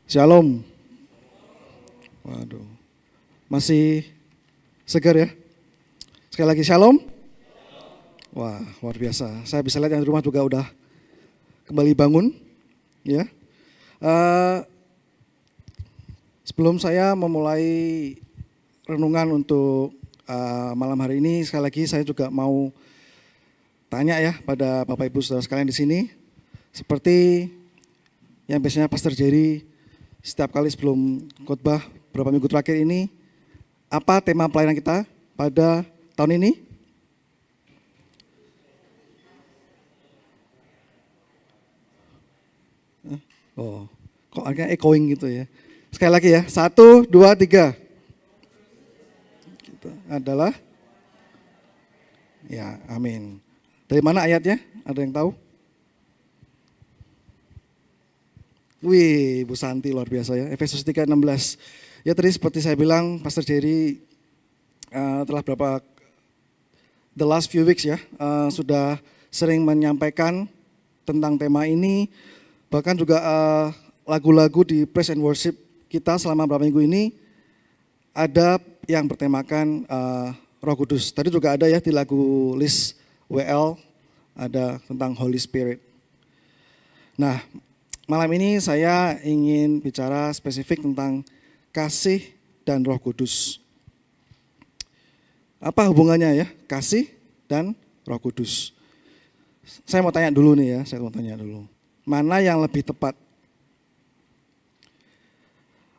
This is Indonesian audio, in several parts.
Shalom. Waduh, masih segar ya? Sekali lagi shalom. Wah, luar biasa. Saya bisa lihat yang di rumah juga udah kembali bangun. Ya. Sebelum saya memulai renungan untuk malam hari ini, sekali lagi saya juga mau tanya ya pada Bapak Ibu Saudara sekalian di sini. Seperti yang biasanya Pastor Jerry setiap kali sebelum khotbah beberapa minggu terakhir ini, apa tema pelayanan kita pada tahun ini? Oh, kok agak echoing gitu ya. Sekali lagi ya, 1, 2, 3. Kita adalah, ya amin. Dari mana ayatnya? Ada yang tahu? Wih, Bu Santi luar biasa ya. Efesus 3:16. Ya tadi seperti saya bilang, Pastor Jerry telah the last few weeks ya, sudah sering menyampaikan tentang tema ini. Bahkan juga lagu-lagu di praise and worship kita selama beberapa minggu ini ada yang bertemakan Roh Kudus. Tadi juga ada ya di lagu list WL, ada tentang Holy Spirit. Nah, malam ini saya ingin bicara spesifik tentang kasih dan Roh Kudus. Apa hubungannya ya, kasih dan Roh Kudus? Saya mau tanya dulu nih ya, mana yang lebih tepat?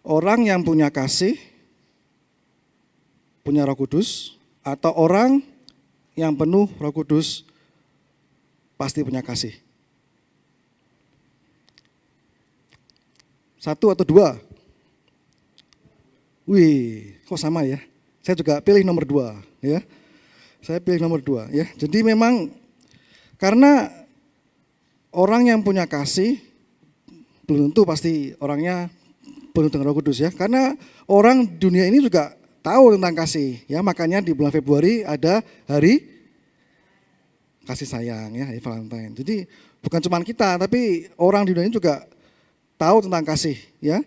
Orang yang punya kasih, punya Roh Kudus, atau orang yang penuh Roh Kudus pasti punya kasih? 1 atau 2? Wih, kok sama ya? Saya juga pilih nomor 2 ya. Saya pilih nomor 2 ya. Jadi memang karena orang yang punya kasih belum tentu pasti orangnya penuh dengan Roh Kudus ya. Karena orang dunia ini juga tahu tentang kasih ya. Makanya di bulan Februari ada hari kasih sayang ya, hari Valentine. Jadi bukan cuma kita, tapi orang di dunia ini juga tahu tentang kasih ya.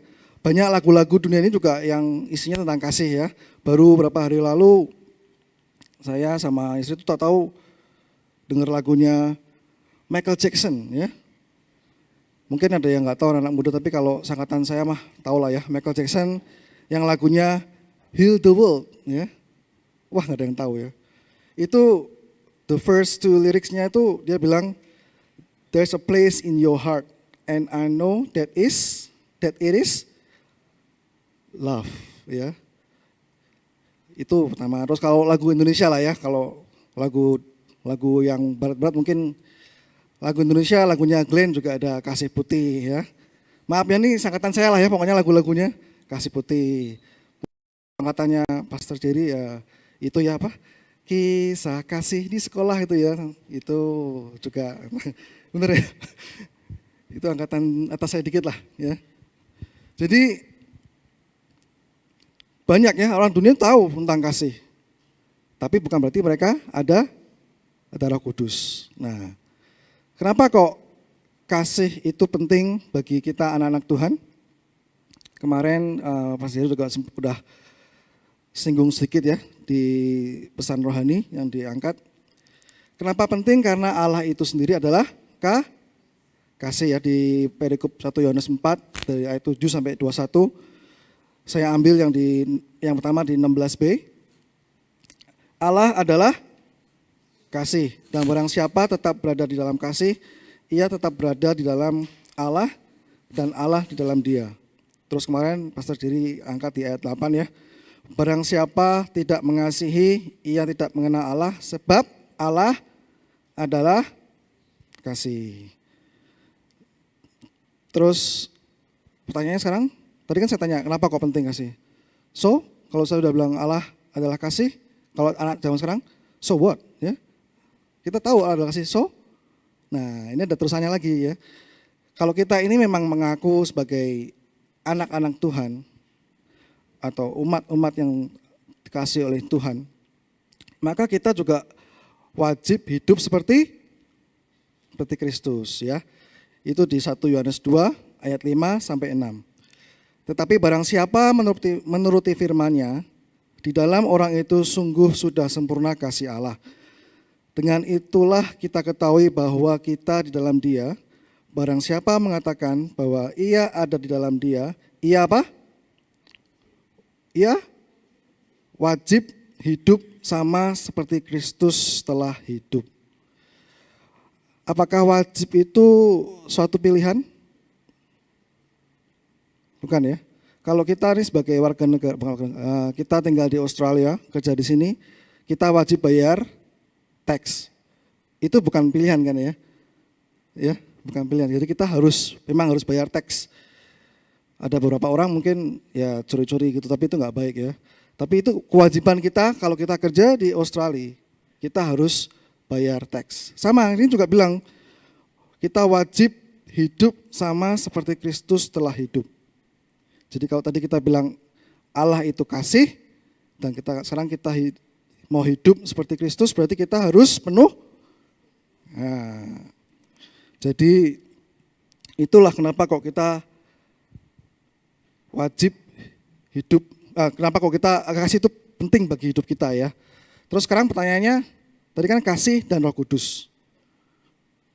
Banyak lagu-lagu dunia ini juga yang isinya tentang kasih ya. Baru beberapa hari lalu saya sama istri itu tak tahu dengar lagunya Michael Jackson ya. Mungkin ada yang nggak tahu anak muda, tapi kalau sangkatan saya mah tahu lah ya, Michael Jackson yang lagunya Heal the World ya. Wah, nggak ada yang tahu ya. Itu the first 2 liriknya itu dia bilang there's a place in your heart. And I know that it is love, ya. Itu pertama. Terus kalau lagu Indonesia lah ya, kalau lagu yang berat-berat mungkin lagu Indonesia, lagunya Glenn juga ada Kasih Putih ya. Maaf ya nih sangkatan saya lah ya, pokoknya lagu-lagunya Kasih Putih. Sangkatannya Pastor Jerry ya itu ya apa? Kisah kasih di sekolah itu ya, itu juga bener ya. Itu angkatan atas saya dikit lah ya. Jadi banyak ya orang dunia tahu tentang kasih. Tapi bukan berarti mereka ada Roh Kudus. Nah, kenapa kok kasih itu penting bagi kita anak-anak Tuhan? Kemarin Pastor juga sudah singgung sedikit ya di pesan rohani yang diangkat. Kenapa penting? Karena Allah itu sendiri adalah kasih ya. Di perikop 1 Yohanes 4 dari ayat 7 sampai 21. Saya ambil yang pertama di 16b. Allah adalah kasih, dan barang siapa tetap berada di dalam kasih, ia tetap berada di dalam Allah dan Allah di dalam dia. Terus kemarin Pastor Jerry angkat di ayat 8 ya. Barang siapa tidak mengasihi, ia tidak mengenal Allah, sebab Allah adalah kasih. Terus pertanyaannya sekarang, tadi kan saya tanya kenapa kok penting kasih. So, kalau saya udah bilang Allah adalah kasih, kalau anak zaman sekarang, so what? Ya, kita tahu Allah adalah kasih, so. Nah, ini ada terusannya lagi ya. Kalau kita ini memang mengaku sebagai anak-anak Tuhan, atau umat-umat yang dikasih oleh Tuhan, maka kita juga wajib hidup seperti Kristus ya. Itu di 1 Yohanes 2 ayat 5 sampai 6. Tetapi barang siapa menuruti firman-Nya, di dalam orang itu sungguh sudah sempurna kasih Allah. Dengan itulah kita ketahui bahwa kita di dalam Dia. Barang siapa mengatakan bahwa ia ada di dalam Dia, ia apa? Ia wajib hidup sama seperti Kristus telah hidup. Apakah wajib itu suatu pilihan? Bukan ya. Kalau kita ini sebagai warga negara, kita tinggal di Australia, kerja di sini, kita wajib bayar tax. Itu bukan pilihan kan ya? Ya, bukan pilihan. Jadi kita memang harus bayar tax. Ada beberapa orang mungkin ya curi-curi gitu, tapi itu nggak baik ya. Tapi itu kewajiban kita kalau kita kerja di Australia, kita harus bayar tax. Sama, ini juga bilang kita wajib hidup sama seperti Kristus telah hidup. Jadi kalau tadi kita bilang Allah itu kasih, dan sekarang kita mau hidup seperti Kristus, berarti kita harus penuh. Nah, jadi itulah kenapa kok kita wajib hidup, kenapa kok kita kasih itu penting bagi hidup kita ya. Terus sekarang pertanyaannya, tadi kan kasih dan Roh Kudus.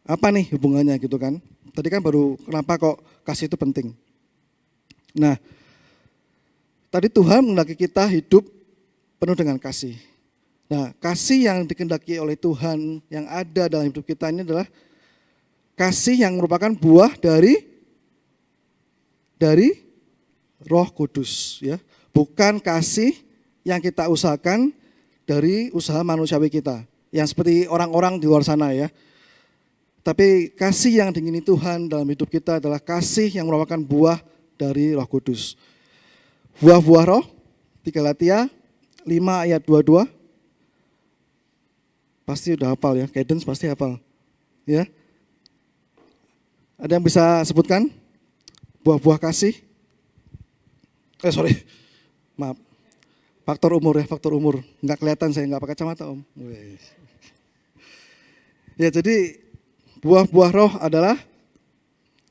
Apa nih hubungannya gitu kan? Tadi kan baru kenapa kok kasih itu penting. Nah, tadi Tuhan menghendaki kita hidup penuh dengan kasih. Nah, kasih yang dikehendaki oleh Tuhan yang ada dalam hidup kita ini adalah kasih yang merupakan buah dari Roh Kudus, ya. Bukan kasih yang kita usahakan dari usaha manusiawi kita, yang seperti orang-orang di luar sana ya. Tapi kasih yang diingini Tuhan dalam hidup kita adalah kasih yang merupakan buah dari Roh Kudus. Buah-buah roh, 3 Galatia 5 ayat 22. Pasti udah hafal ya, Cadence pasti hafal. Ya. Ada yang bisa sebutkan? Buah-buah kasih? Maaf. Faktor umur ya, faktor umur. Enggak kelihatan saya, enggak pakai kacamata Om. Ya, jadi buah-buah roh adalah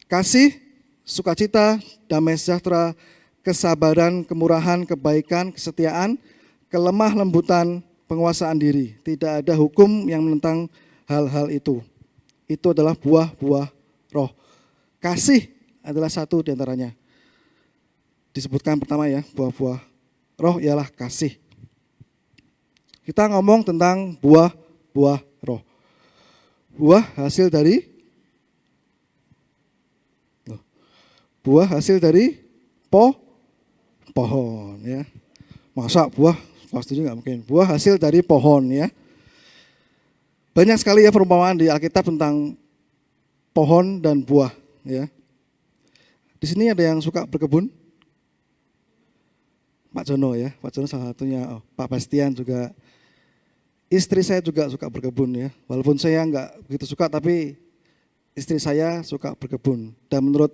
kasih, sukacita, damai sejahtera, kesabaran, kemurahan, kebaikan, kesetiaan, kelemah lembutan, penguasaan diri. Tidak ada hukum yang menentang hal-hal itu. Itu adalah buah-buah roh. Kasih adalah satu di antaranya. Disebutkan pertama ya, buah-buah roh ialah kasih. Kita ngomong tentang buah-buah roh. Buah hasil dari pohon ya. Masa buah pasti nggak mungkin. Buah hasil dari pohon ya. Banyak sekali ya perumpamaan di Alkitab tentang pohon dan buah ya. Di sini ada yang suka berkebun? Pak Jono ya, Pak Jono salah satunya. Pak Bastian juga. Istri saya juga suka berkebun ya. Walaupun saya nggak begitu suka, tapi istri saya suka berkebun. Dan menurut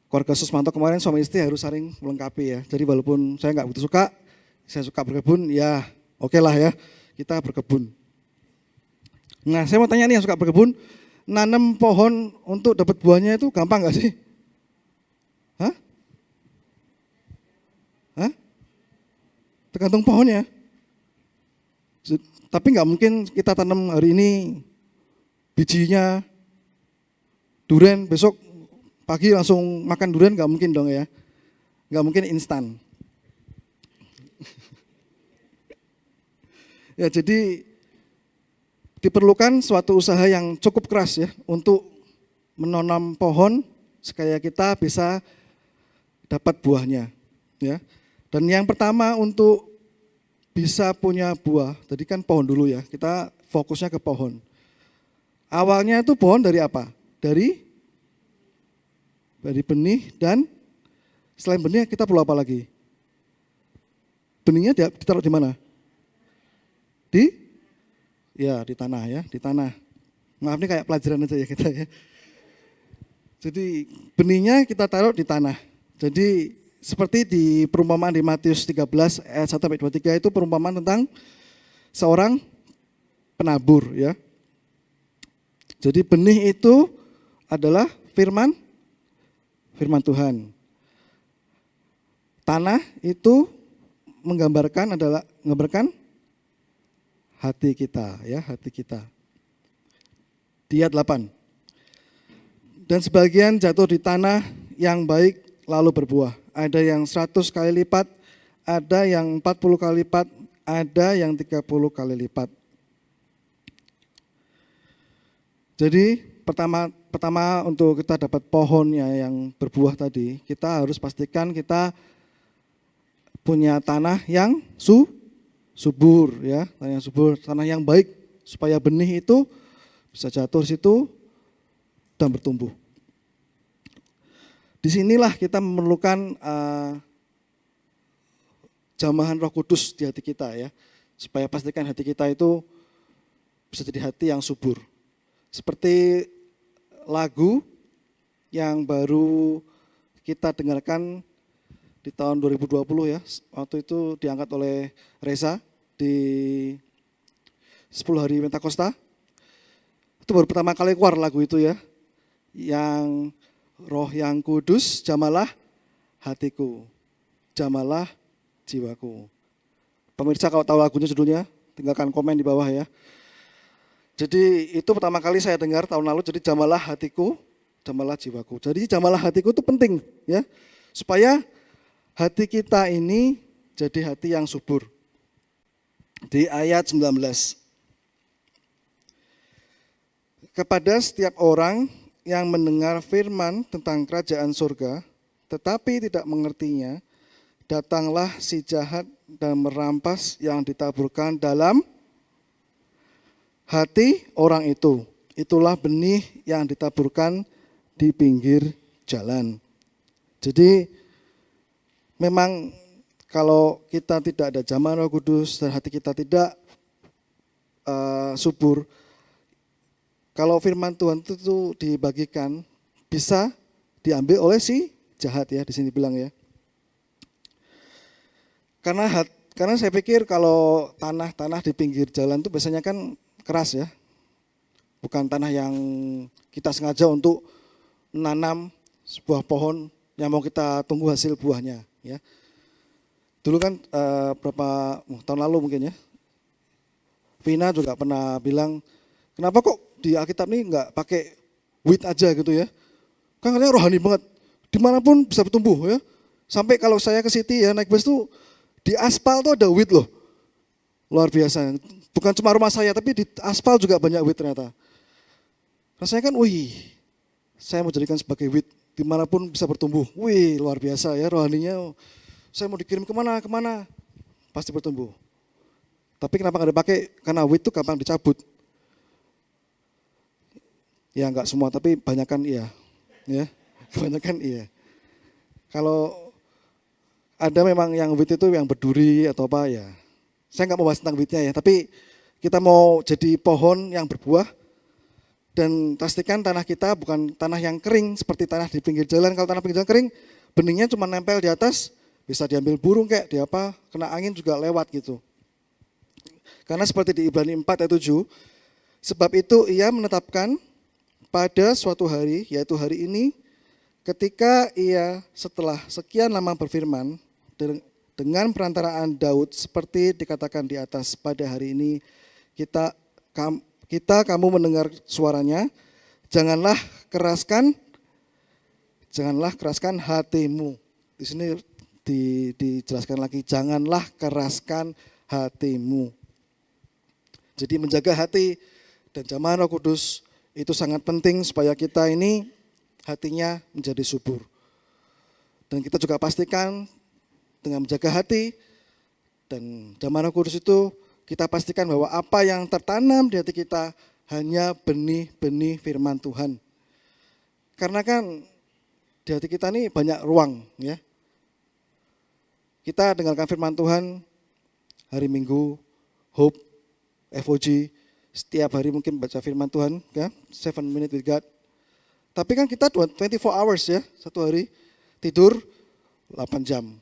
keluarga Susmanto kemarin suami istri harus saling melengkapi ya. Jadi walaupun saya nggak begitu suka, saya suka berkebun, ya oke lah ya, kita berkebun. Nah, saya mau tanya nih yang suka berkebun, nanam pohon untuk dapat buahnya itu gampang nggak sih? Hah? Tergantung pohonnya. Tapi nggak mungkin kita tanam hari ini bijinya durian, besok pagi langsung makan durian, nggak mungkin dong ya. Nggak mungkin instan. Ya, jadi diperlukan suatu usaha yang cukup keras ya untuk menanam pohon supaya kita bisa dapat buahnya ya. Dan yang pertama untuk bisa punya buah, tadi kan pohon dulu ya, kita fokusnya ke pohon. Awalnya itu pohon dari apa? Dari benih, dan selain benih kita perlu apa lagi? Benihnya ditaruh di mana? Di tanah ya, di tanah. Maaf ini kayak pelajaran aja ya kita ya. Jadi benihnya kita taruh di tanah. Jadi seperti di perumpamaan di Matius 13 ayat 1-23 itu perumpamaan tentang seorang penabur ya. Jadi benih itu adalah firman Tuhan. Tanah itu menggambarkan hati kita, ya, hati kita. Di ayat 8. Dan sebagian jatuh di tanah yang baik lalu berbuah. Ada yang 100 kali lipat, ada yang 40 kali lipat, ada yang 30 kali lipat. Jadi pertama untuk kita dapat pohonnya yang berbuah tadi, kita harus pastikan kita punya tanah yang subur, ya, tanah yang subur, tanah yang baik supaya benih itu bisa jatuh di situ dan bertumbuh. Disinilah kita memerlukan jamahan Roh Kudus di hati kita, ya, supaya pastikan hati kita itu bisa jadi hati yang subur. Seperti lagu yang baru kita dengarkan di tahun 2020, ya, waktu itu diangkat oleh Reza di 10 hari Pentakosta. Itu baru pertama kali keluar lagu itu, ya, yang Roh yang Kudus jamalah hatiku, jamalah jiwaku. Pemirsa kalau tahu lagunya judulnya, tinggalkan komen di bawah, ya. Jadi itu pertama kali saya dengar tahun lalu, jadi jamalah hatiku, jamalah jiwaku. Jadi jamalah hatiku itu penting, ya, supaya hati kita ini jadi hati yang subur. Di ayat 19. Kepada setiap orang yang mendengar firman tentang kerajaan surga, tetapi tidak mengertinya, datanglah si jahat dan merampas yang ditaburkan dalam hati orang itu. Itulah benih yang ditaburkan di pinggir jalan. Jadi memang kalau kita tidak ada jamahan Roh Kudus dan hati kita tidak subur, kalau firman Tuhan itu dibagikan bisa diambil oleh si jahat, ya, di sini bilang, ya. Karena saya pikir kalau tanah di pinggir jalan itu biasanya kan keras, ya. Bukan tanah yang kita sengaja untuk menanam sebuah pohon yang mau kita tunggu hasil buahnya, ya. Dulu kan berapa tahun lalu mungkin, ya, Vina juga pernah bilang, kenapa kok di Alkitab ini enggak pakai wheat aja gitu, ya. Kan katanya rohani banget, dimanapun bisa bertumbuh, ya. Sampai kalau saya ke City, ya, naik bus tuh di aspal tuh ada wheat loh, luar biasa. Bukan cuma rumah saya, tapi di aspal juga banyak wheat ternyata. Rasanya kan, wih, saya mau jadikan sebagai wheat, dimanapun bisa bertumbuh. Wih, luar biasa, ya, rohaninya. Saya mau dikirim kemana, pasti bertumbuh. Tapi kenapa nggak dipakai? Karena wheat itu gampang dicabut. Ya enggak semua, tapi kebanyakan iya, ya, kebanyakan iya. Kalau ada memang yang wheat itu yang berduri atau apa, ya, saya nggak mau bahas tentang wheatnya, ya, tapi kita mau jadi pohon yang berbuah dan pastikan tanah kita bukan tanah yang kering seperti tanah di pinggir jalan. Kalau tanah pinggir jalan kering, benihnya cuma nempel di atas, bisa diambil burung kayak di apa, kena angin juga lewat gitu. Karena seperti di Ibrani 4 ayat 7, sebab itu ia menetapkan pada suatu hari, yaitu hari ini, ketika ia setelah sekian lama berfirman dengan perantaraan Daud seperti dikatakan di atas, pada hari ini kamu mendengar suaranya, janganlah keraskan hatimu. Di sini dijelaskan lagi, janganlah keraskan hatimu. Jadi menjaga hati dan jamahan Roh Kudus itu sangat penting supaya kita ini hatinya menjadi subur. Dan kita juga pastikan dengan menjaga hati dan jamahan Roh Kudus itu, kita pastikan bahwa apa yang tertanam di hati kita hanya benih-benih firman Tuhan. Karena kan di hati kita ini banyak ruang, ya. Kita dengarkan firman Tuhan hari Minggu, Hope, FOG, setiap hari mungkin baca firman Tuhan, ya, 7 minutes with God. Tapi kan kita 24 hours, ya, satu hari tidur 8 jam.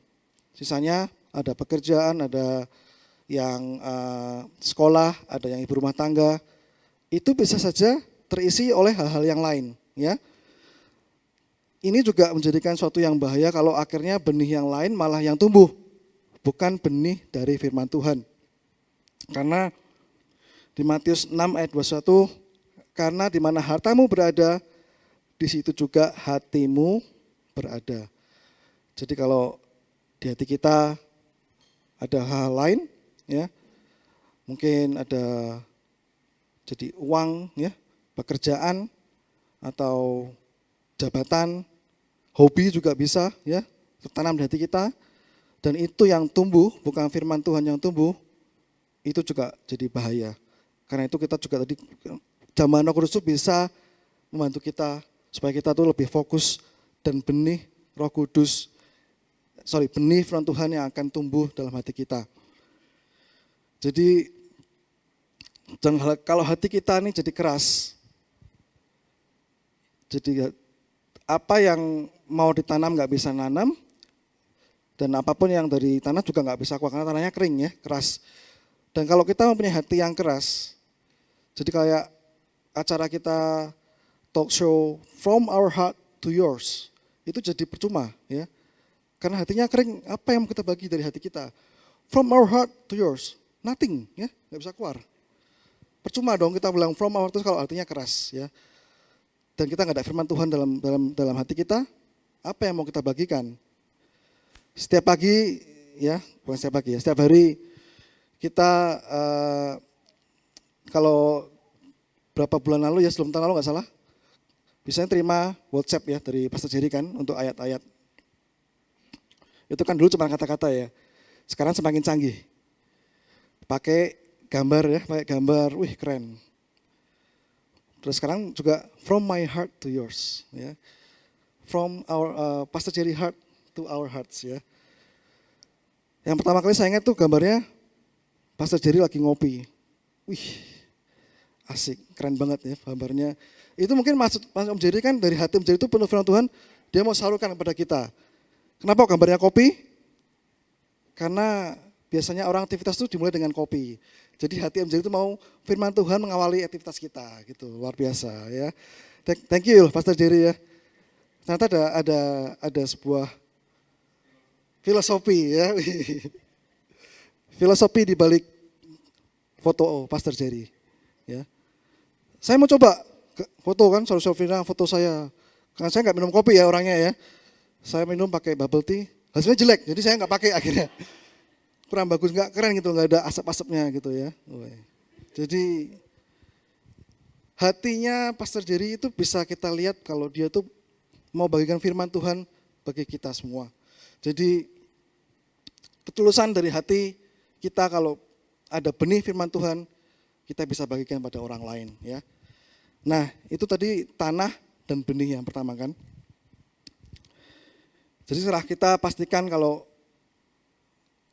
Sisanya ada pekerjaan, ada yang sekolah, ada yang ibu rumah tangga. Itu bisa saja terisi oleh hal-hal yang lain, ya. ini juga menjadikan suatu yang bahaya kalau akhirnya benih yang lain malah yang tumbuh, bukan benih dari firman Tuhan. Karena di Matius 6 ayat 21, karena di mana hartamu berada, di situ juga hatimu berada. Jadi kalau di hati kita ada hal lain, ya, mungkin ada jadi uang, ya, pekerjaan atau jabatan, hobi juga bisa, ya, tertanam di hati kita, dan itu yang tumbuh, bukan firman Tuhan yang tumbuh, itu juga jadi bahaya. Karena itu kita juga tadi zaman Roh Kudus bisa membantu kita supaya kita tuh lebih fokus dan benih benih firman Tuhan yang akan tumbuh dalam hati kita. Jadi kalau hati kita ini jadi keras, jadi apa yang mau ditanam nggak bisa nanam, dan apapun yang dari tanah juga nggak bisa keluar karena tanahnya kering, ya, keras. Dan kalau kita mempunyai hati yang keras, jadi kayak acara kita talk show from our heart to yours, itu jadi percuma, ya. Karena hatinya kering, apa yang kita bagi dari hati kita? From our heart to yours, nothing, ya, nggak bisa keluar. Percuma dong kita bilang from our heart kalau artinya keras, ya. Dan kita nggak ada firman Tuhan dalam hati kita, apa yang mau kita bagikan? Setiap pagi, ya, bukan setiap pagi, ya, setiap hari kita kalau berapa bulan lalu, ya, sebelum tahun lalu nggak salah, biasanya terima WhatsApp, ya, dari Pastor Jerry kan untuk ayat-ayat. Itu kan dulu cuma kata-kata, ya. Sekarang semakin canggih. Pakai gambar, ya, pakai gambar, wih keren. Terus sekarang juga from my heart to yours, ya. From our Pastor Jerry heart to our hearts, ya. Yang pertama kali saya ingat tuh gambarnya Pastor Jerry lagi ngopi. Wih, asik, keren banget, ya, gambarnya. Itu mungkin maksud Om Jerry kan dari hati Om Jerry itu penuh firman Tuhan, dia mau salurkan kepada kita. Kenapa gambarnya kopi? Karena biasanya orang aktivitas itu dimulai dengan kopi. Jadi hati Om Jerry itu mau firman Tuhan mengawali aktivitas kita, gitu, luar biasa, ya. Thank you Pastor Jerry, ya. Ternyata ada sebuah filosofi, ya. Filosofi di balik foto Pastor Jerry, ya. Saya mau coba foto kan, saudara foto saya. Karena saya nggak minum kopi, ya, orangnya, ya. Saya minum pakai bubble tea, hasilnya jelek, jadi saya nggak pakai akhirnya. Kurang bagus, nggak keren gitu, nggak ada asap-asapnya gitu, ya. Jadi hatinya Pastor Jerry itu bisa kita lihat kalau dia tuh mau bagikan firman Tuhan bagi kita semua. Jadi ketulusan dari hati kita kalau ada benih firman Tuhan, kita bisa bagikan pada orang lain, ya. Nah, itu tadi tanah dan benih yang pertama kan. Jadi setelah kita pastikan kalau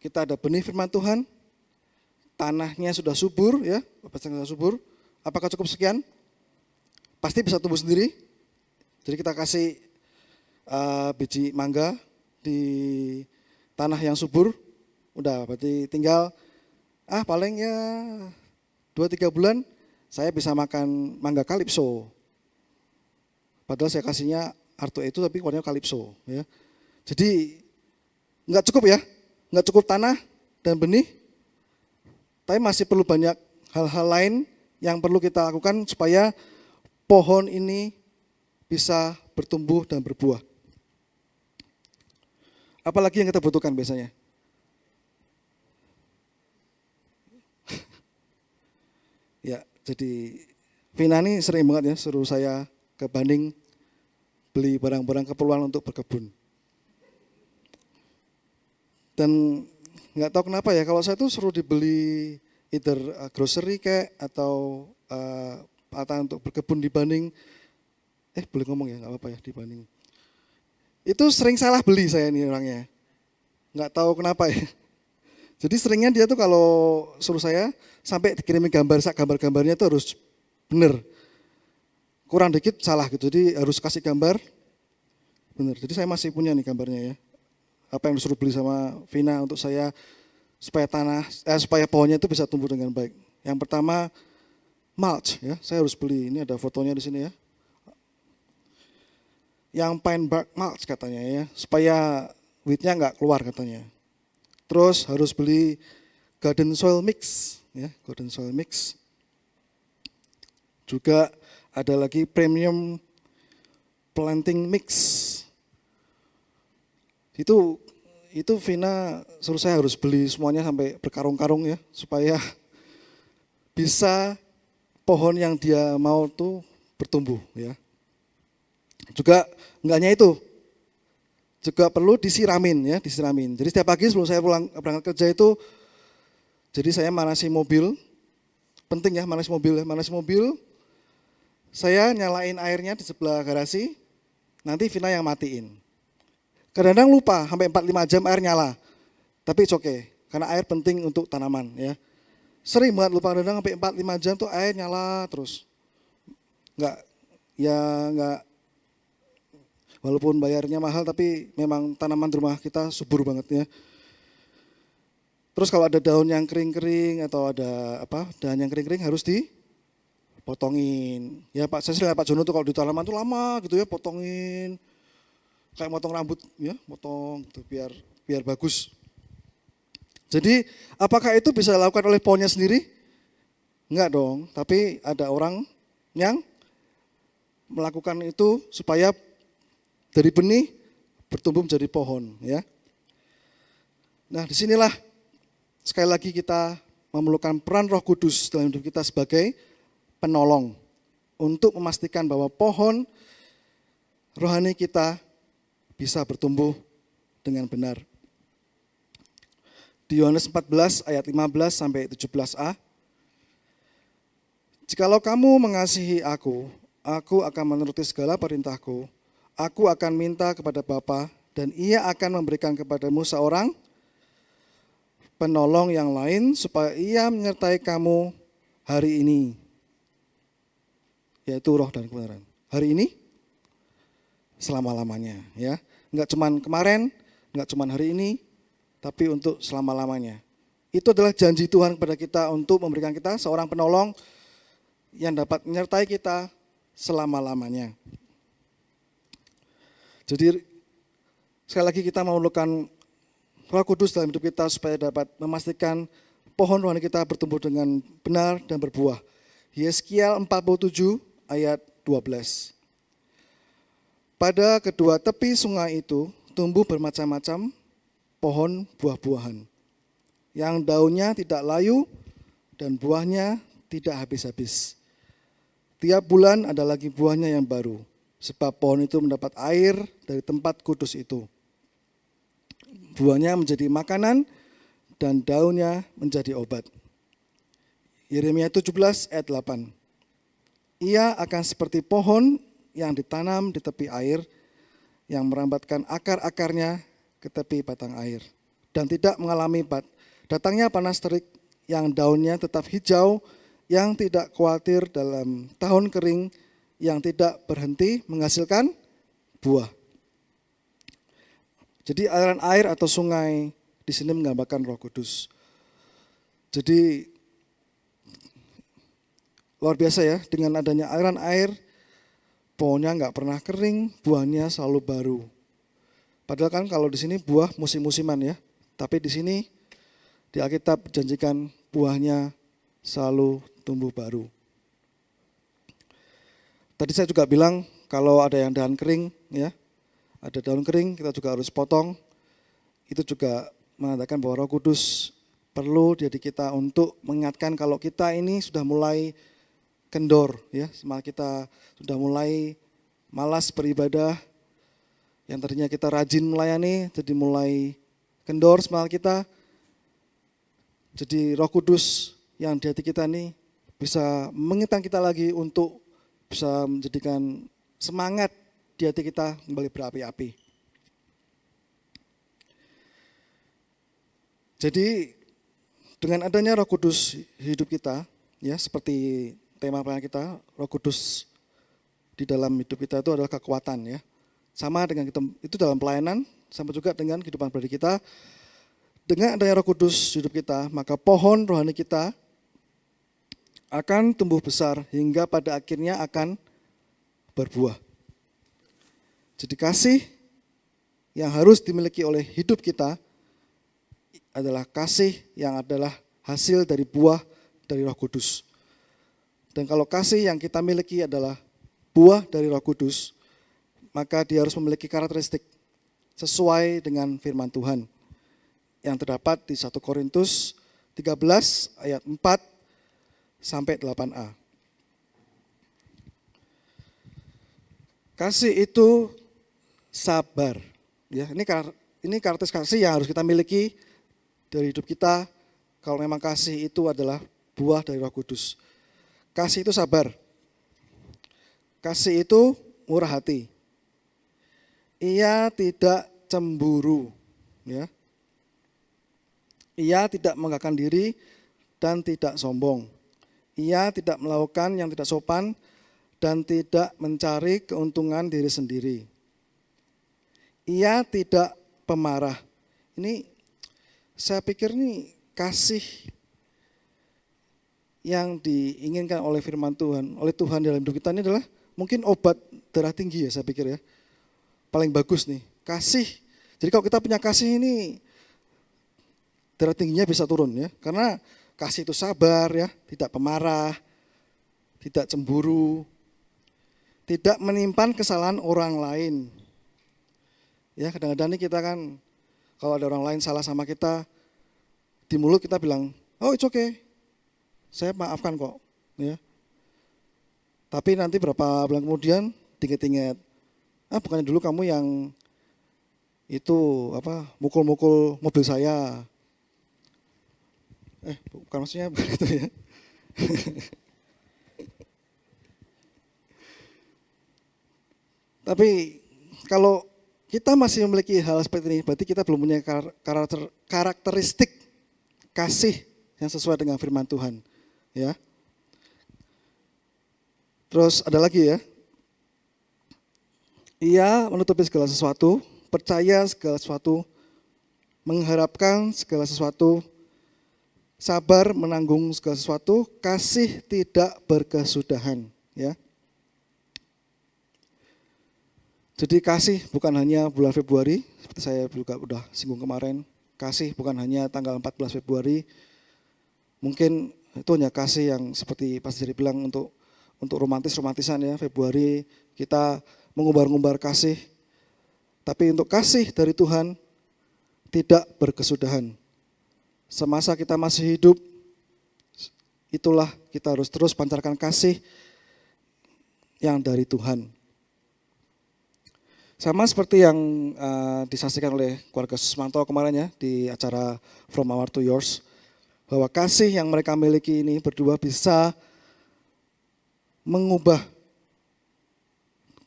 kita ada benih firman Tuhan, tanahnya sudah subur, ya, sudah subur. Apakah cukup sekian? Pasti bisa tumbuh sendiri. Jadi kita kasih biji mangga di tanah yang subur, udah berarti tinggal paling ya 2-3 bulan saya bisa makan mangga kalipso. Padahal saya kasihnya Arto itu tapi warnanya kalipso, ya. Jadi nggak cukup, ya. Nggak cukup tanah dan benih, tapi masih perlu banyak hal-hal lain yang perlu kita lakukan supaya pohon ini bisa bertumbuh dan berbuah. Apalagi yang kita butuhkan biasanya? Ya, jadi Vina ini sering banget, ya, suruh saya ke Bandung beli barang-barang keperluan untuk berkebun. Dan nggak tahu kenapa, ya, kalau saya tuh suruh dibeli either grocery kayak atau untuk berkebun di Bandung, boleh ngomong, ya, nggak apa-apa, ya, di Bandung. Itu sering salah beli saya nih orangnya, nggak tahu kenapa, ya. Jadi seringnya dia tuh kalau suruh saya sampai dikirimin gambar-gambarnya itu harus bener, kurang dikit salah gitu. Jadi harus kasih gambar bener. Jadi saya masih punya nih gambarnya, ya. Apa yang disuruh beli sama Vina untuk saya supaya pohonnya itu bisa tumbuh dengan baik. Yang pertama mulch, ya, saya harus beli. Ini ada fotonya di sini, ya. yang pine bark mulch katanya ya, supaya wheatnya nggak keluar katanya. Terus harus beli garden soil mix, ya, garden soil mix. Juga ada lagi premium planting mix. Itu Vina suruh saya harus beli semuanya sampai berkarung-karung ya, supaya bisa pohon yang dia mau tuh bertumbuh ya. Juga enggaknya itu, juga perlu disiramin ya, disiramin. Jadi setiap pagi sebelum saya pulang berangkat kerja itu, jadi saya manasi mobil, penting ya manasi mobil. Saya nyalain airnya di sebelah garasi, nanti Vina yang matiin. Kadang-kadang lupa, sampai 4-5 jam air nyala. Tapi it's okay, karena air penting untuk tanaman ya. Sering banget lupa, kadang-kadang sampai 4-5 jam tuh air nyala terus. Enggak, walaupun bayarnya mahal tapi memang tanaman di rumah kita subur banget ya. Terus kalau ada daun yang kering-kering atau ada dahan yang kering-kering harus dipotongin. Ya Pak, saya lihat Pak Jono tuh kalau di tanaman tuh lama gitu ya, potongin. Kayak motong rambut ya, motong gitu biar bagus. Jadi apakah itu bisa dilakukan oleh pohonnya sendiri? Enggak dong, tapi ada orang yang melakukan itu supaya dari benih bertumbuh menjadi pohon ya. Nah, disinilah sekali lagi kita memerlukan peran Roh Kudus dalam hidup kita sebagai penolong untuk memastikan bahwa pohon rohani kita bisa bertumbuh dengan benar. Di Yohanes 14 ayat 15 sampai 17a. Jikalau kamu mengasihi aku akan menuruti segala perintahku. Aku akan minta kepada Bapa dan Ia akan memberikan kepadamu seorang penolong yang lain supaya Ia menyertai kamu hari ini, yaitu roh dan kebenaran. Hari ini, selama-lamanya ya. Enggak cuman kemarin, enggak cuman hari ini, tapi untuk selama-lamanya. Itu adalah janji Tuhan kepada kita untuk memberikan kita seorang penolong yang dapat menyertai kita selama-lamanya. Jadi sekali lagi kita memerlukan Roh Kudus dalam hidup kita supaya dapat memastikan pohon rohani kita bertumbuh dengan benar dan berbuah. Yeskiel 47 ayat 12. Pada kedua tepi sungai itu tumbuh bermacam-macam pohon buah-buahan, yang daunnya tidak layu dan buahnya tidak habis-habis. Tiap bulan ada lagi buahnya yang baru, sebab pohon itu mendapat air dari tempat kudus itu. Buahnya menjadi makanan dan daunnya menjadi obat. Yeremia 17 ayat 8. Ia akan seperti pohon yang ditanam di tepi air, yang merambatkan akar-akarnya ke tepi batang air, dan tidak mengalami datangnya panas terik, yang daunnya tetap hijau, yang tidak khawatir dalam tahun kering, yang tidak berhenti menghasilkan buah. Jadi aliran air atau sungai di sini menggambarkan Roh Kudus. Jadi luar biasa ya, dengan adanya aliran air, pohonnya nggak pernah kering, buahnya selalu baru. Padahal kan kalau di sini buah musim-musiman ya, tapi di sini di Alkitab janjikan buahnya selalu tumbuh baru. Tadi saya juga bilang kalau ada yang dahan kering ya, ada daun kering kita juga harus potong. Itu juga menandakan bahwa Roh Kudus perlu jadi kita untuk mengingatkan kalau kita ini sudah mulai kendor ya, semakin kita sudah mulai malas beribadah, yang tadinya kita rajin melayani jadi mulai kendor semangat kita. Jadi Roh Kudus yang di hati kita ini bisa mengingatkan kita lagi untuk bisa menjadikan semangat di hati kita kembali berapi-api. Jadi dengan adanya Roh Kudus hidup kita, ya seperti tema pelayanan kita, Roh Kudus di dalam hidup kita itu adalah kekuatan ya. Sama dengan kita, itu dalam pelayanan, sama juga dengan kehidupan pribadi kita. Dengan adanya Roh Kudus hidup kita, maka pohon rohani kita akan tumbuh besar hingga pada akhirnya akan berbuah. Jadi kasih yang harus dimiliki oleh hidup kita adalah kasih yang adalah hasil dari buah dari Roh Kudus. Dan kalau kasih yang kita miliki adalah buah dari Roh Kudus, maka dia harus memiliki karakteristik sesuai dengan firman Tuhan yang terdapat di 1 Korintus 13 ayat 4 sampai 8a. Kasih itu sabar. Ya, ini karakteristik kasih yang harus kita miliki dari hidup kita. Kalau memang kasih itu adalah buah dari Roh Kudus. Kasih itu sabar. Kasih itu murah hati. Ia tidak cemburu, ya. Ia tidak menggagahkan diri dan tidak sombong. Ia tidak melakukan yang tidak sopan dan tidak mencari keuntungan diri sendiri. Ia tidak pemarah. Ini saya pikir nih kasih yang diinginkan oleh firman Tuhan, oleh Tuhan dalam hidup kita ini adalah mungkin obat darah tinggi ya saya pikir ya. Paling bagus nih, kasih. Jadi kalau kita punya kasih ini, darah tingginya bisa turun ya. Karena kasih itu sabar ya, tidak pemarah, tidak cemburu, tidak menimpan kesalahan orang lain. Ya kadang-kadang nih kita kan, kalau ada orang lain salah sama kita, di mulut kita bilang, oh it's okay, saya maafkan kok. Ya. Tapi nanti berapa bulan kemudian, inget-inget, bukannya dulu kamu yang itu mukul-mukul mobil saya. Bukan maksudnya begitu ya. Tapi kalau kita masih memiliki hal seperti ini, berarti kita belum punya karakteristik kasih yang sesuai dengan firman Tuhan. Ya. Terus ada lagi ya. Ia menutupi segala sesuatu, percaya segala sesuatu, mengharapkan segala sesuatu, sabar menanggung segala sesuatu, kasih tidak berkesudahan. Ya. Jadi kasih bukan hanya bulan Februari, seperti saya juga udah singgung kemarin, kasih bukan hanya tanggal 14 Februari, mungkin itu hanya kasih yang seperti Pastor Jerry bilang untuk romantisan ya, Februari kita mengumbar-ngumbar kasih, tapi untuk kasih dari Tuhan tidak berkesudahan. Semasa kita masih hidup, itulah kita harus terus pancarkan kasih yang dari Tuhan. Sama seperti yang disaksikan oleh keluarga Susmanto kemarin ya di acara From Our to Yours, bahwa kasih yang mereka miliki ini berdua bisa mengubah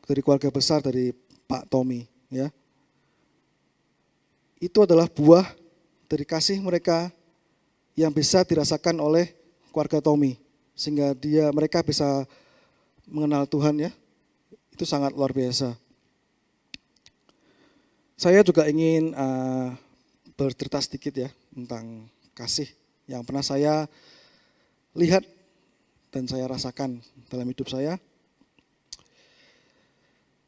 dari keluarga besar dari Pak Tommy, ya. Itu adalah buah dari kasih mereka yang bisa dirasakan oleh keluarga Tommy, sehingga mereka bisa mengenal Tuhan ya. Itu sangat luar biasa. Saya juga ingin bercerita sedikit ya tentang kasih yang pernah saya lihat dan saya rasakan dalam hidup saya.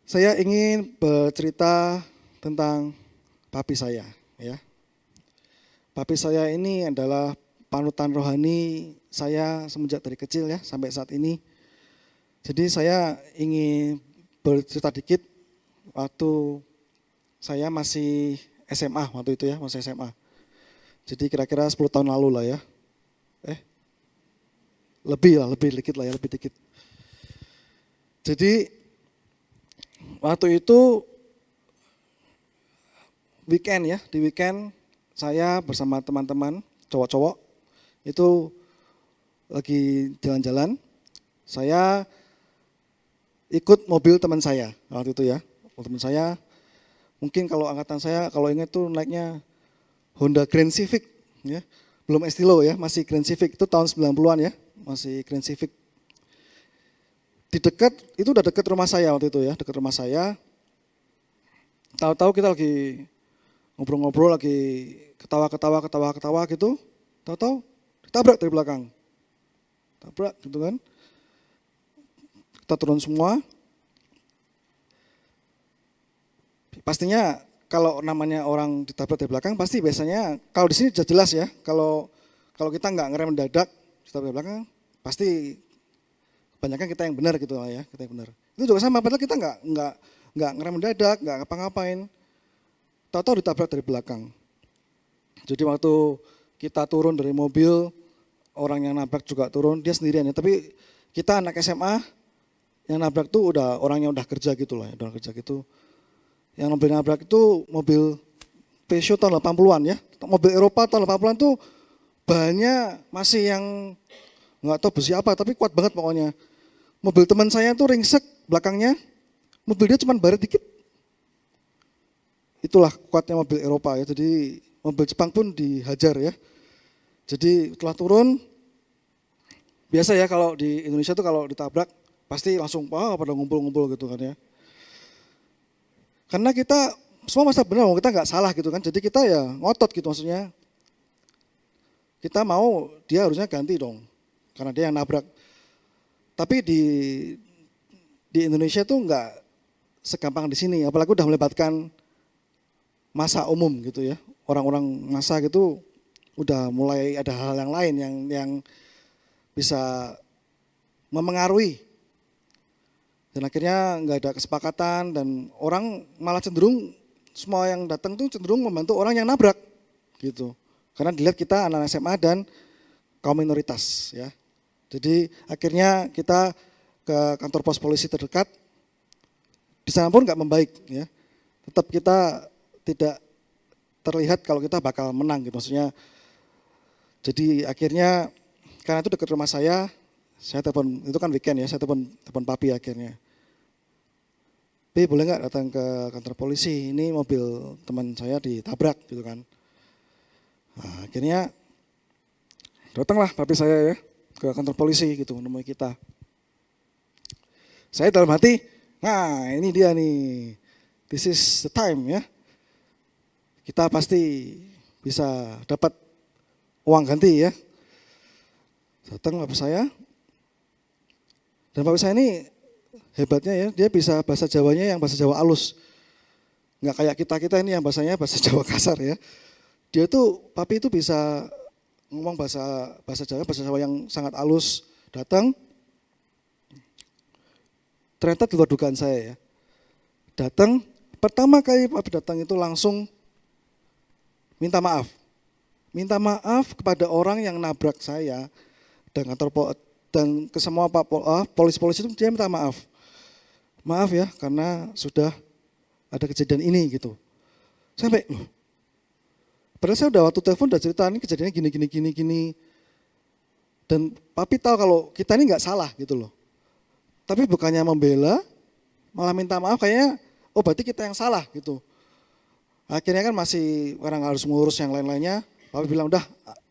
Saya ingin bercerita tentang papi saya, ya. Papi saya ini adalah panutan rohani saya semenjak dari kecil ya sampai saat ini. Jadi saya ingin bercerita dikit waktu saya masih SMA waktu itu ya, masih SMA. Jadi kira-kira 10 tahun lalu lah ya. Lebih dikit. Jadi waktu itu weekend ya, di weekend saya bersama teman-teman cowok-cowok itu lagi jalan-jalan. Saya ikut mobil teman saya waktu itu ya. Teman saya mungkin kalau angkatan saya kalau ingat tuh naiknya Honda Grand Civic ya. Belum Estilo ya, masih Grand Civic itu tahun 90-an ya, masih Grand Civic. Itu udah dekat rumah saya waktu itu ya, dekat rumah saya. Tahu-tahu kita lagi ngobrol-ngobrol, lagi ketawa gitu. Tahu-tahu ditabrak dari belakang. Tabrak gitu kan. Kita turun semua. Pastinya kalau namanya orang ditabrak dari belakang pasti biasanya kalau di sini sudah jelas ya. Kalau kita nggak ngerem mendadak ditabrak dari belakang pasti kebanyakan kita yang benar gitu lah ya, kita yang benar. Itu juga sama, padahal kita nggak ngerem mendadak, nggak ngapa-ngapain. Tahu-tahu ditabrak dari belakang. Jadi waktu kita turun dari mobil, orang yang nabrak juga turun, dia sendirian ya. Tapi kita anak SMA, yang nabrak tuh udah orang yang udah kerja gitu lah, udah kerja gitu. Yang mobil nabrak itu mobil Peugeot tahun 80-an ya. Mobil Eropa tahun 80-an tuh bahannya masih yang nggak tahu besi apa, tapi kuat banget pokoknya. Mobil teman saya tuh ringsek belakangnya, mobil dia cuma baret dikit. Itulah kuatnya mobil Eropa ya, jadi mobil Jepang pun dihajar ya. Jadi setelah turun, biasa ya kalau di Indonesia tuh kalau ditabrak, pasti langsung pada ngumpul-ngumpul gitu kan ya. Karena kita semua masa benar, kita nggak salah gitu kan, jadi kita ya ngotot gitu maksudnya. Kita mau dia harusnya ganti dong, karena dia yang nabrak. Tapi di Indonesia tuh nggak segampang di sini, apalagi udah melibatkan massa umum gitu ya. Orang-orang massa gitu udah mulai ada hal yang lain yang bisa memengaruhi. Dan akhirnya nggak ada kesepakatan dan orang malah cenderung semua yang datang tuh cenderung membantu orang yang nabrak gitu. Karena dilihat kita anak SMA dan kaum minoritas ya. Jadi akhirnya kita ke kantor pos polisi terdekat, di sana pun nggak membaik ya. Tetap kita tidak terlihat kalau kita bakal menang gitu maksudnya. Jadi akhirnya karena itu dekat rumah saya telepon, itu kan weekend ya, saya telepon papi akhirnya. Pi boleh nggak datang ke kantor polisi, ini mobil teman saya ditabrak gitu kan. Nah, akhirnya datanglah papi saya ya ke kantor polisi gitu menemui kita. Saya dalam hati, nah ini dia nih, this is the time ya. Kita pasti bisa dapat uang ganti ya. Datang papi saya, dan papi saya ini hebatnya ya, dia bisa bahasa Jawanya yang bahasa Jawa halus. Nggak kayak kita ini yang bahasanya bahasa Jawa kasar ya. Dia tuh, papi itu bisa ngomong bahasa Jawa yang sangat halus. Datang, ternyata di luar dugaan saya ya. Datang, pertama kali papi datang itu langsung minta maaf. Minta maaf kepada orang yang nabrak saya dan ke semua polisi-polisi itu dia minta maaf. Maaf ya karena sudah ada kejadian ini gitu. Sampai loh. Padahal saya udah waktu telepon udah cerita ini kejadiannya gini. Dan papi tahu kalau kita ini nggak salah gitu loh. Tapi bukannya membela, malah minta maaf kayaknya, oh berarti kita yang salah gitu. Akhirnya kan masih orang harus mengurus yang lain-lainnya. Papi bilang udah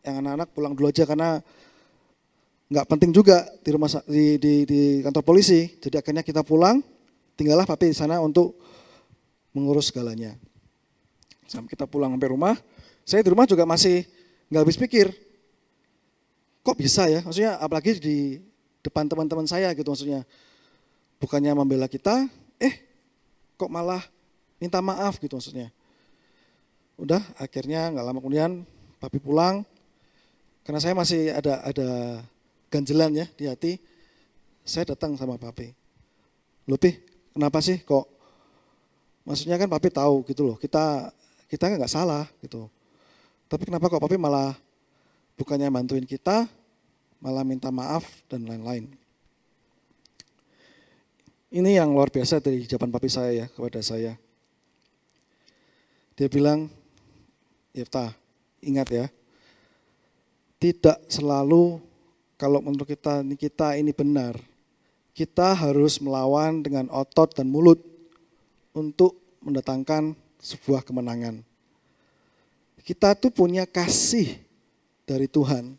yang anak-anak pulang dulu aja karena nggak penting juga di kantor polisi. Jadi akhirnya kita pulang, tinggallah papi di sana untuk mengurus segalanya. Sampai kita pulang sampai rumah, saya di rumah juga masih nggak habis pikir. Kok bisa ya? Maksudnya apalagi di depan teman-teman saya gitu maksudnya. Bukannya membela kita, kok malah minta maaf gitu maksudnya. Udah akhirnya nggak lama kemudian papi pulang, karena saya masih ada ganjelan ya di hati, saya datang sama papi. Loh Pi, kenapa sih kok, maksudnya kan papi tahu gitu loh, kita nggak salah gitu. Tapi kenapa kok papi malah bukannya bantuin kita, malah minta maaf dan lain-lain. Ini yang luar biasa dari jawaban papi saya ya kepada saya. Dia bilang, Yefta, ingat ya, tidak selalu kalau menurut kita ini benar, kita harus melawan dengan otot dan mulut untuk mendatangkan sebuah kemenangan. Kita tuh punya kasih dari Tuhan.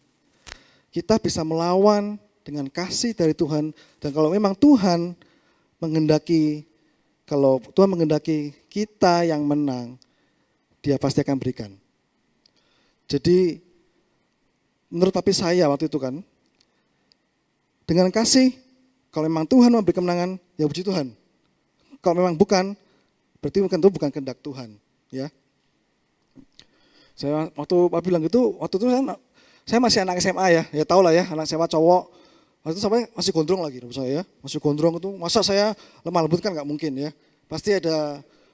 Kita bisa melawan dengan kasih dari Tuhan, dan kalau memang Tuhan menghendaki, kalau Tuhan menghendaki kita yang menang, Dia pasti akan berikan. Jadi menurut papi saya waktu itu kan, dengan kasih, kalau memang Tuhan memberi kemenangan, ya puji Tuhan. Kalau memang bukan, Berarti mungkin itu bukan kehendak Tuhan, ya. Saya waktu papi bilang gitu, waktu itu saya masih anak SMA ya tahu lah ya, anak SMA cowok. Waktu itu sampai masih gondrong lagi, saya masih gondrong itu. Masa saya lemah lembut kan nggak mungkin ya. Pasti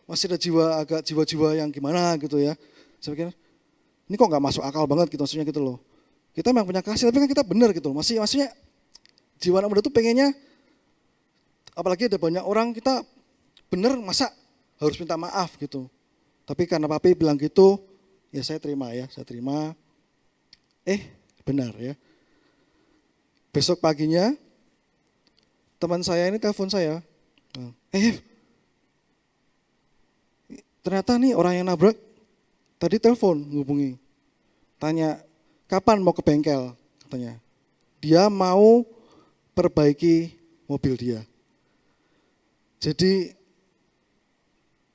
masih ada jiwa-jiwa yang gimana gitu ya. Saya pikir ini kok nggak masuk akal banget gitu maksudnya gitu loh. Kita memang punya kasih, tapi kan kita benar gitu. Maksudnya jiwa anak muda itu pengennya, apalagi ada banyak orang kita benar masa harus minta maaf gitu. Tapi karena papi bilang gitu, ya saya terima. Benar ya. Besok paginya teman saya ini telepon saya. Ternyata nih orang yang nabrak tadi telepon ngubungi. Tanya kapan mau ke bengkel katanya. Dia mau perbaiki mobil dia. Jadi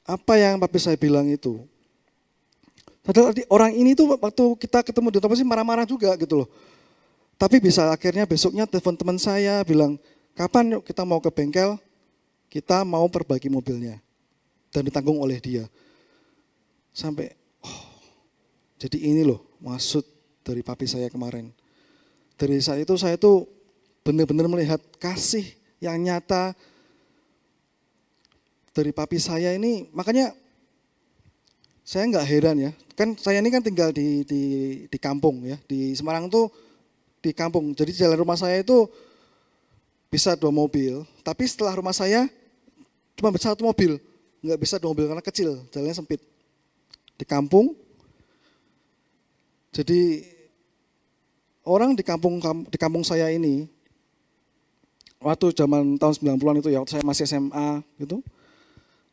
apa yang papi saya bilang itu, padahal orang ini tuh waktu kita ketemu di tempat sih marah-marah juga gitu loh. Tapi bisa akhirnya besoknya telepon teman saya bilang, kapan yuk kita mau ke bengkel, kita mau perbaiki mobilnya. Dan ditanggung oleh dia. Sampai, jadi ini loh maksud dari papi saya kemarin. Dari saat itu saya tuh benar-benar melihat kasih yang nyata dari papi saya ini. Makanya saya nggak heran ya, kan saya ini kan tinggal di kampung ya, di Semarang tuh di kampung. Jadi jalan rumah saya itu bisa 2 mobil, tapi setelah rumah saya cuma bisa 1 mobil, nggak bisa 2 mobil karena kecil, jalannya sempit. Di kampung, jadi orang di kampung saya ini, waktu zaman tahun 90-an itu ya, waktu saya masih SMA gitu,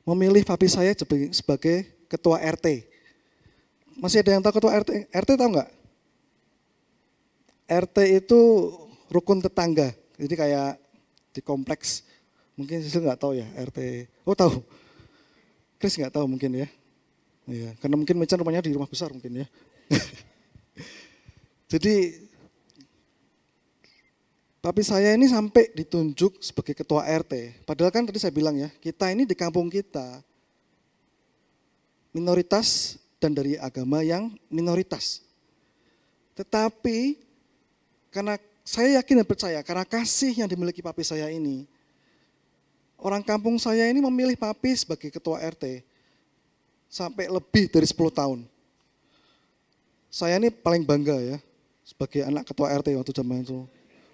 memilih papi saya sebagai ketua RT. Masih ada yang tahu ketua RT? RT tahu nggak? RT itu rukun tetangga, jadi kayak di kompleks. Mungkin Sisil nggak tahu ya RT. Oh tahu, Chris nggak tahu mungkin ya. Iya, karena mungkin Mecan rumahnya di rumah besar mungkin ya. Jadi papi saya ini sampai ditunjuk sebagai ketua RT. Padahal kan tadi saya bilang ya, kita ini di kampung kita minoritas dan dari agama yang minoritas. Tetapi karena saya yakin dan percaya, karena kasih yang dimiliki papi saya ini, orang kampung saya ini memilih papi sebagai ketua RT sampai lebih dari 10 tahun. Saya ini paling bangga ya, sebagai anak ketua RT waktu zaman itu.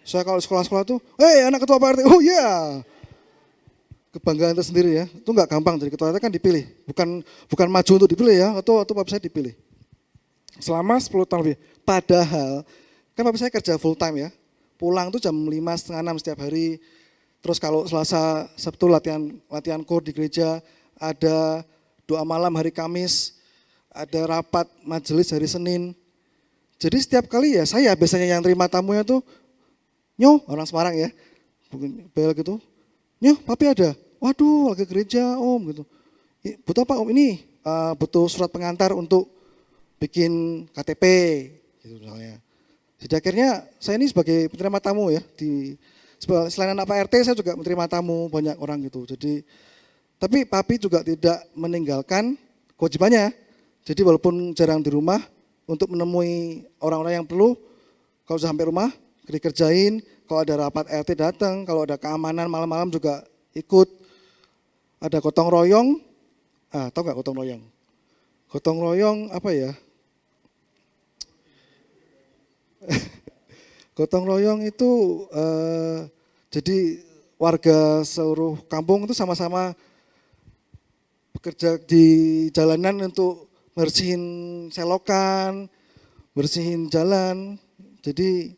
Saya kalau sekolah-sekolah tuh, anak ketua RT, oh iya. Yeah. Kebanggaan tersendiri ya, itu nggak gampang jadi ketua RT kan dipilih, bukan maju untuk dipilih ya, atau papi saya dipilih. Selama 10 tahun lebih, padahal kan papi saya kerja full time ya, pulang tuh jam 5:30, 6 setiap hari. Terus kalau Selasa, Sabtu latihan core di gereja, ada doa malam hari Kamis, ada rapat majelis hari Senin. Jadi setiap kali ya saya biasanya yang terima tamunya tuh, orang Semarang ya, bel gitu, papi ada, waduh lagi gereja om gitu. Butuh apa om? Ini butuh surat pengantar untuk bikin KTP gitu misalnya. Jadi akhirnya saya ini sebagai penerima tamu ya, selain anak Pak RT saya juga menerima tamu banyak orang gitu. Jadi tapi papi juga tidak meninggalkan kewajibannya. Jadi walaupun jarang di rumah, untuk menemui orang-orang yang perlu, kalau sudah sampai rumah dikerjain, kalau ada rapat RT datang, kalau ada keamanan malam-malam juga ikut. Ada gotong royong, tahu nggak gotong royong? Gotong royong apa ya? Gotong royong itu jadi warga seluruh kampung itu sama-sama bekerja di jalanan untuk bersihin selokan, bersihin jalan. Jadi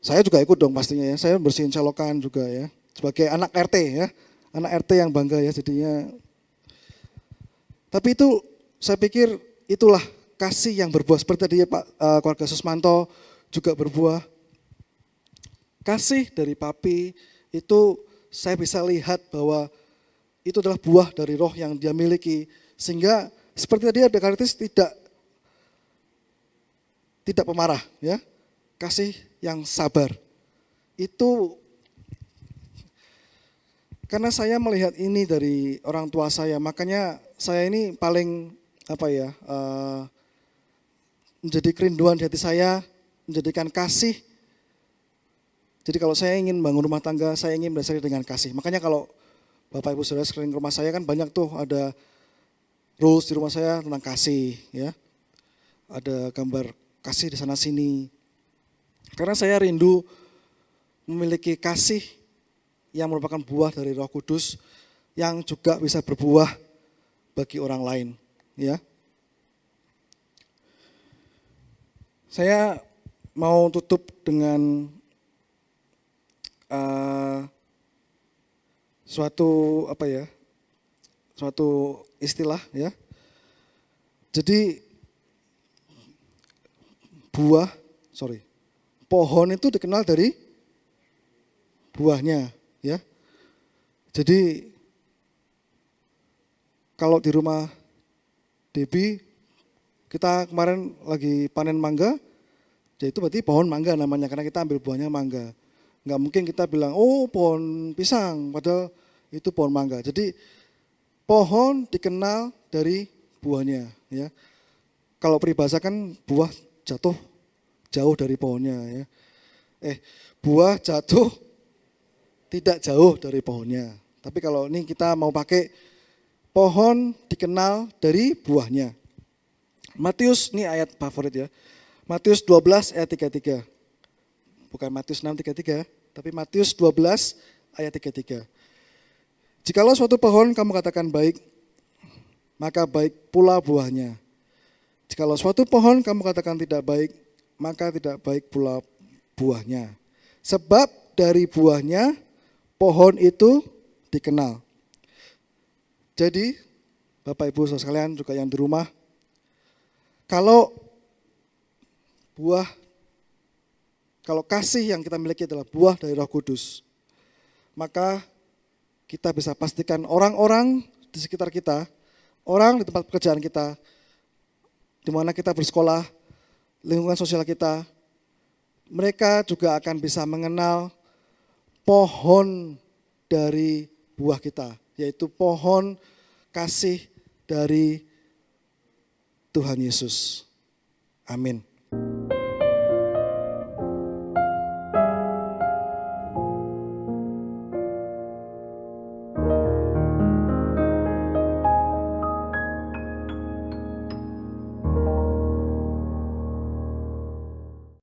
saya juga ikut dong pastinya ya, saya bersihin selokan juga ya. Sebagai anak RT ya, anak RT yang bangga ya jadinya. Tapi itu saya pikir itulah kasih yang berbuah, seperti tadi ya Pak keluarga Susmanto juga berbuah. Kasih dari papi itu saya bisa lihat bahwa itu adalah buah dari roh yang dia miliki. Sehingga seperti tadi ada karakteristik tidak pemarah ya. Kasih yang sabar. Itu Karena saya melihat ini dari orang tua saya, makanya saya ini paling menjadi kerinduan di hati saya, menjadikan kasih. Jadi kalau saya ingin bangun rumah tangga, saya ingin berdasarkan dengan kasih. Makanya kalau Bapak Ibu Saudara sering ke rumah saya kan banyak tuh ada rules di rumah saya tentang kasih, ya. Ada gambar kasih di sana sini. Karena saya rindu memiliki kasih yang merupakan buah dari Roh Kudus yang juga bisa berbuah bagi orang lain, ya. Saya mau tutup dengan suatu istilah, ya. Jadi pohon itu dikenal dari buahnya, ya. Jadi kalau di rumah Debbie kita kemarin lagi panen mangga, ya itu berarti pohon mangga namanya karena kita ambil buahnya mangga. Nggak mungkin kita bilang, oh pohon pisang, padahal itu pohon mangga. Jadi pohon dikenal dari buahnya, ya. Kalau peribahasa kan buah jatuh jauh dari pohonnya, ya. Buah jatuh tidak jauh dari pohonnya. Tapi kalau ini kita mau pakai pohon dikenal dari buahnya. Matius, ini ayat favorit ya. Matius 12 ayat 33. Bukan Matius 6:33, tapi Matius 12 ayat 33. Jikalau suatu pohon kamu katakan baik, maka baik pula buahnya. Jikalau suatu pohon kamu katakan tidak baik, maka tidak baik pula buahnya. Sebab dari buahnya pohon itu dikenal. Jadi Bapak Ibu saudara sekalian juga yang di rumah, kalau kasih yang kita miliki adalah buah dari Roh Kudus, maka kita bisa pastikan orang-orang di sekitar kita, orang di tempat pekerjaan kita, di mana kita bersekolah, lingkungan sosial kita, mereka juga akan bisa mengenal pohon dari buah kita, yaitu pohon kasih dari Tuhan Yesus. Amin.